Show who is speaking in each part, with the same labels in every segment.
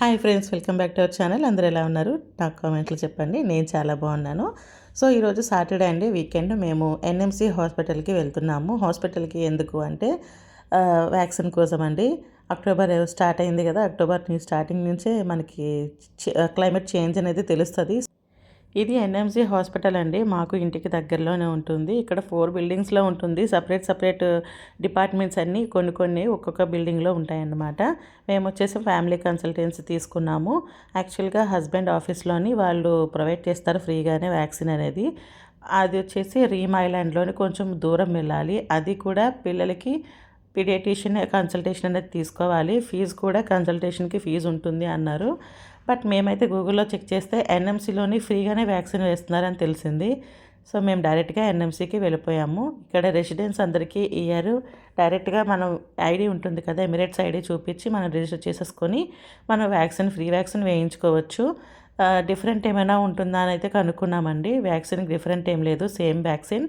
Speaker 1: Hi friends, welcome back to our channel. అందరూ ఎలా ఉన్నారు? నాకు కామెంట్లు చెప్పండి. నేను చాలా బాగున్నాను. సో ఈరోజు సాటర్డే అండి, వీకెండ్. మేము ఎన్ఎంసి హాస్పిటల్కి వెళ్తున్నాము. హాస్పిటల్కి ఎందుకు అంటే వ్యాక్సిన్ కోసం అండి. అక్టోబర్ స్టార్ట్ అయింది కదా, అక్టోబర్ స్టార్టింగ్ నుంచే మనకి క్లైమేట్ చేంజ్ అనేది తెలుస్తుంది. ఇది ఎన్ఎంసి హాస్పిటల్ అండి. మాకు ఇంటికి దగ్గరలోనే ఉంటుంది. ఇక్కడ 4 బిల్డింగ్స్లో ఉంటుంది. సపరేట్ డిపార్ట్మెంట్స్ అన్నీ కొన్ని ఒక్కొక్క బిల్డింగ్లో ఉంటాయన్నమాట. మేము వచ్చేసి ఫ్యామిలీ కన్సల్టెన్సీ తీసుకున్నాము. యాక్చువల్గా హస్బెండ్ ఆఫీస్లోని వాళ్ళు ప్రొవైడ్ చేస్తారు ఫ్రీగానే వ్యాక్సిన్ అనేది. అది వచ్చేసి రీమ్ ఐలాండ్లోని కొంచెం దూరం వెళ్ళాలి. అది కూడా పిల్లలకి పీడియాట్రిషియన్ కన్సల్టేషన్ అనేది తీసుకోవాలి. ఫీజు కూడా కన్సల్టేషన్కి ఫీజు ఉంటుంది అన్నారు. బట్ మేమైతే గూగుల్లో చెక్ చేస్తే ఎన్ఎంసీలోని ఫ్రీగానే వ్యాక్సిన్ వేస్తున్నారని తెలిసింది. సో మేము డైరెక్ట్గా ఎన్ఎంసీకి వెళ్ళిపోయాము. ఇక్కడ రెసిడెంట్స్ అందరికీ ఇయర్ డైరెక్ట్గా మనం ఐడి ఉంటుంది కదా, ఎమిరేట్స్ ఐడి చూపించి మనం రిజిస్టర్ చేసేసుకొని మనం ఫ్రీ వ్యాక్సిన్ వేయించుకోవచ్చు. డిఫరెంట్ ఏమైనా ఉంటుందా అని అయితే కనుక్కున్నామండి. వ్యాక్సిన్కి డిఫరెంట్ ఏం లేదు, సేమ్ వ్యాక్సిన్.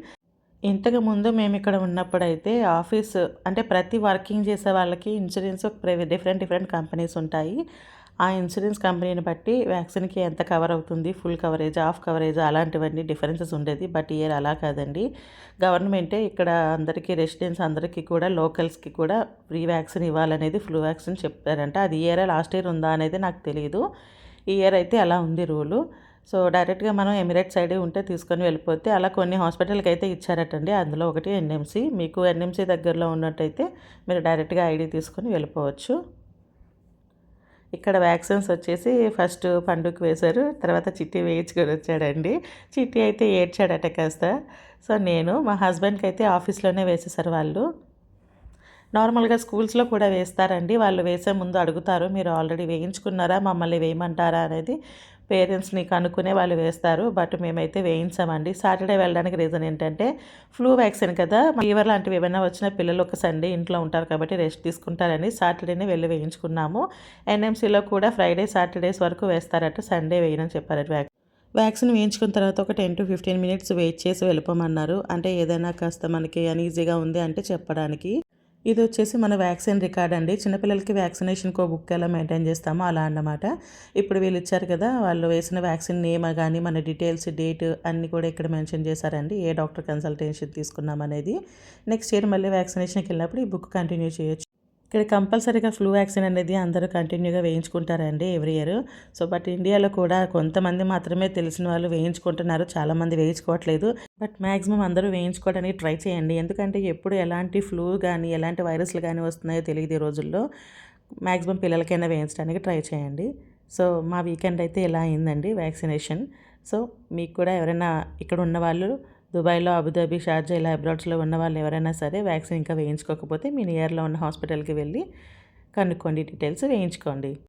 Speaker 1: ఇంతకుముందు మేము ఇక్కడ ఉన్నప్పుడైతే ఆఫీస్ అంటే ప్రతి వర్కింగ్ చేసే వాళ్ళకి ఇన్సూరెన్స్ డిఫరెంట్ కంపెనీస్ ఉంటాయి. ఆ ఇన్సూరెన్స్ కంపెనీని బట్టి వ్యాక్సిన్కి ఎంత కవర్ అవుతుంది, ఫుల్ కవరేజ్, హాఫ్ కవరేజ్, అలాంటివన్నీ డిఫరెన్సెస్ ఉండేది. బట్ ఇయర్ అలా కాదండి. గవర్నమెంటే ఇక్కడ అందరికీ రెసిడెంట్స్ అందరికీ కూడా లోకల్స్కి కూడా ఫ్రీ వ్యాక్సిన్ ఇవ్వాలనేది ఫ్లూ వ్యాక్సిన్ చెప్పారంట. అది లాస్ట్ ఇయర్ ఉందా అనేది నాకు తెలియదు. ఈ ఇయర్ అయితే అలా ఉంది రూలు. సో డైరెక్ట్గా మనం ఎమిరేట్స్ ఐడి ఉంటే తీసుకొని వెళ్ళిపోతే అలా కొన్ని హాస్పిటల్కి అయితే ఇచ్చారటండి. అందులో ఒకటి ఎన్ఎంసీ. మీకు ఎన్ఎంసీ దగ్గరలో ఉన్నట్టయితే మీరు డైరెక్ట్గా ఐడి తీసుకొని వెళ్ళిపోవచ్చు. ఇక్కడ వ్యాక్సిన్స్ వచ్చేసి ఫస్ట్ పండుగ వేశారు, తర్వాత చిట్టి వేయించుకొని వచ్చాడండి. చిట్టి అయితే ఏడ్చాడట కాస్త. సో నేను మా హస్బెండ్కి అయితే ఆఫీస్లోనే వేసేసారు వాళ్ళు. నార్మల్గా స్కూల్స్లో కూడా వేస్తారండి. వాళ్ళు వేసే ముందు అడుగుతారు, మీరు ఆల్రెడీ వేయించుకున్నారా, మమ్మల్ని వేయమంటారా అనేది పేరెంట్స్ని కనుక్కునే వాళ్ళు వేస్తారు. బట్ మేమైతే వేయించామండి. సాటర్డే వెళ్ళడానికి రీజన్ ఏంటంటే ఫ్లూ వ్యాక్సిన్ కదా, ఫీవర్ లాంటివి ఏమైనా వచ్చినా పిల్లలు ఒక సండే ఇంట్లో ఉంటారు కాబట్టి రెస్ట్ తీసుకుంటారని సాటర్డేనే వెళ్ళి వేయించుకున్నాము. ఎన్ఎంసీలో కూడా ఫ్రైడే సాటర్డేస్ వరకు వేస్తారట, సండే వేయనని చెప్పారట. వ్యాక్సిన్ వేయించుకున్న తర్వాత ఒక 10 to 15 మినిట్స్ వెయిట్ చేసి వెళ్ళిపోమన్నారు. అంటే ఏదైనా కాస్త మనకి అనీజీగా ఉంది అంటే చెప్పడానికి. ఇది వచ్చేసి మన వ్యాక్సిన్ రికార్డ్ అండి. చిన్నపిల్లలకి వ్యాక్సినేషన్కి ఒక బుక్ ఎలా మెయింటైన్ చేస్తామో అలా అన్నమాట. ఇప్పుడు వీళ్ళు ఇచ్చారు కదా, వాళ్ళు వేసిన వ్యాక్సిన్ నేమ్ కానీ మన డీటెయిల్స్, డేట్ అన్నీ కూడా ఇక్కడ మెన్షన్ చేశారండి. ఏ డాక్టర్ కన్సల్టేషన్ తీసుకున్నాం అనేది. నెక్స్ట్ ఇయర్ మళ్ళీ వ్యాక్సినేషన్కి వెళ్ళినప్పుడు ఈ బుక్ కంటిన్యూ చేయొచ్చు. ఇక్కడ కంపల్సరీగా ఫ్లూ వ్యాక్సిన్ అనేది అందరూ కంటిన్యూగా వేయించుకుంటారండి ఎవ్రీ ఇయర్. సో బట్ ఇండియాలో కూడా కొంతమంది మాత్రమే తెలిసిన వాళ్ళు వేయించుకుంటున్నారు, చాలామంది వేయించుకోవట్లేదు. బట్ మ్యాక్సిమం అందరూ వేయించుకోవడానికి ట్రై చేయండి. ఎందుకంటే ఎప్పుడు ఎలాంటి ఫ్లూ కానీ ఎలాంటి వైరస్లు కానీ వస్తున్నాయో తెలియదు ఈ రోజుల్లో. మ్యాక్సిమం పిల్లలకైనా వేయించడానికి ట్రై చేయండి. సో మా వీకెండ్ అయితే ఇలా అయిందండి వ్యాక్సినేషన్. సో మీకు కూడా ఎవరైనా ఇక్కడ ఉన్న వాళ్ళు దుబాయ్లో, అబుదాబి, షార్జా ఇలా అబ్రాడ్స్లో ఉన్న వాళ్ళు ఎవరైనా సరే వ్యాక్సిన్ ఇంకా వేయించుకోకపోతే మీ నియర్లో ఉన్న హాస్పిటల్కి వెళ్ళి కనుక్కోండి, డీటెయిల్స్ వేయించుకోండి.